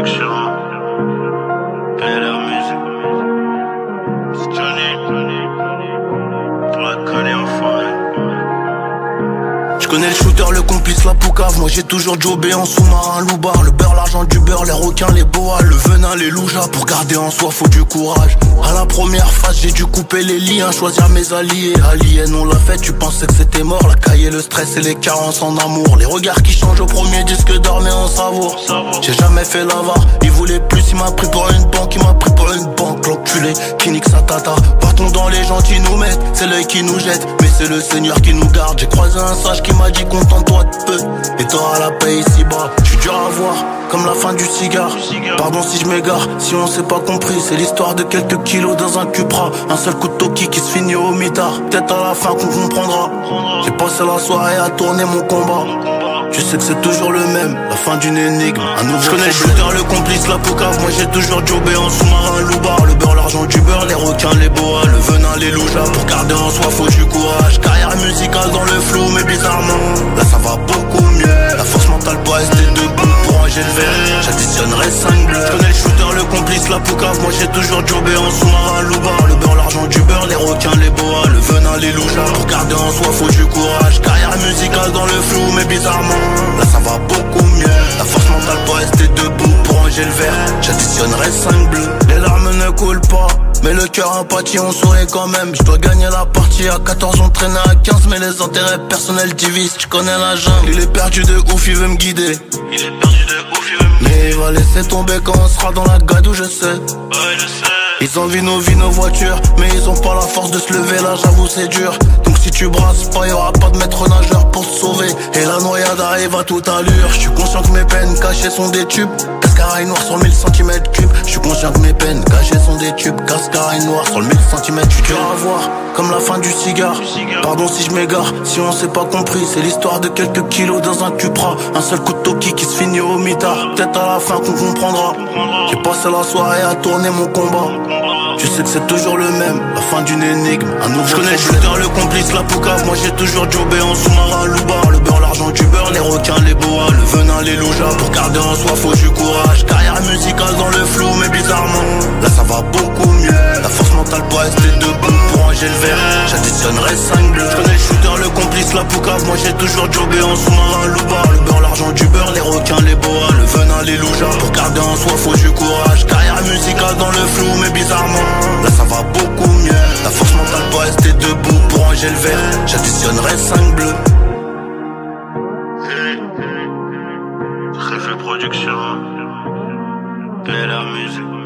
production. PLR Music. C'est Johnny. Pour la coller enfin. Je connais le shooter, le complice, la poucave. Moi j'ai toujours jobé en sous-marin, loubar. Le beurre, l'argent du beurre, les requins, les boas, le venin, les loujas. Pour garder en soi faut du courage. À la première phase j'ai dû couper les liens, choisir mes alliés. Alien on l'a fait, tu pensais que c'était mort. La cahier, le stress et les carences en amour. Les regards qui changent au premier disque d'or mais on savoure. J'ai jamais fait l'avare, il voulait plus, il m'a pris pour une banque. Il m'a pris pour une banque, l'enculé qui nique sa tata. Partons dans les gens qui nous mettent, c'est l'œil qui nous jette. Mais c'est le Seigneur qui nous garde. J'ai croisé un sage qui m'a dit contente-toi de peu et t'auras la paix ici bas. J'suis dur à voir, comme la fin du cigare. Pardon si je m'égare, si on s'est pas compris. C'est l'histoire de quelques kilos dans un Cupra. Un seul coup de toki qui se finit au mitard. Peut-être à la fin qu'on comprendra. J'ai passé la soirée à tourner mon combat. Tu sais que c'est toujours le même, la fin d'une énigme, un nouveau. Je connais le shooter, le complice, la poucave. Moi j'ai toujours jobé en sous-marin, loubar. Le beurre, l'argent du beurre, les requins, les boas, le venin, les loujas. Pour garder en soi faut du courage. Carrière musicale dans le flou mais bizarrement là ça va beaucoup mieux. La force mentale pour rester debout. Pour ranger le verre, j'additionnerai 5 bleus. Je connais le shooter, le complice, la poucave. Moi j'ai toujours jobé en sous-marin, loubar. Le beurre, l'argent du beurre, les requins, les boas, le venin, les loujas. Pour garder en soi faut du courage. Carrière musicale dans le flou mais bizarrement là ça va beaucoup mieux. La force mentale pour rester debout. Pour ranger le verre, j'additionnerai 5 bleus. Les larmes ne coulent pas, mais le cœur impatie, on sourit quand même. Je dois gagner la partie, à 14 on traîne à 15. Mais les intérêts personnels divisent, tu connais la jungle. Il est perdu de ouf, il veut me guider. Il est perdu de ouf, il veut me guider. Mais il va laisser tomber quand on sera dans la gadoue, je sais. Ouais, je sais. Ils envient nos vies, nos voitures, mais ils ont pas la force de se lever, là j'avoue c'est dur. Donc si tu brasses pas, y'aura pas de maître nageur pour te sauver. Et la noyade arrive à toute allure. J'suis conscient que mes peines cachées sont des tubes. Cascaraille noire sur le 1000 cm3. J'suis conscient que mes peines cachées sont des tubes. Cascaraille noire sur le 1000 cm3. J'suis dur à voir, comme la fin du cigare. Pardon si je m'égare, si on s'est pas compris. C'est l'histoire de quelques kilos dans un Cupra. Un seul coup de toki qui se finit au mitard. Peut-être à la fin qu'on comprendra. J'ai passé la soirée à tourner mon combat. Tu sais que c'est toujours le même, la fin d'une énigme, un nouveau. Je connais le shooter, le complice, la poucave. Moi j'ai toujours jobé en sous-marin, loubar. Le beurre, l'argent du beurre, les requins, les boas, le venin, les loujas. Pour garder en soi faut du courage. Carrière musicale dans le flou mais bizarrement là ça va beaucoup mieux. La force mentale pour rester debout. Pour ranger le verre, j'additionnerai 5 bleus. Je connais le shooter, le complice, la poucave. Moi j'ai toujours jobé en sous-marin, loubar. Le beurre, l'argent du beurre, les requins, les boas, le venin, les loujas. Pour garder en soi faut du courage. Carrière musicale dans le flou mais bizarrement là ça va beaucoup mieux. La force mentale pour rester debout. Pour ranger le verre, j'additionnerai 5 bleus. Très fait production. PLR Music.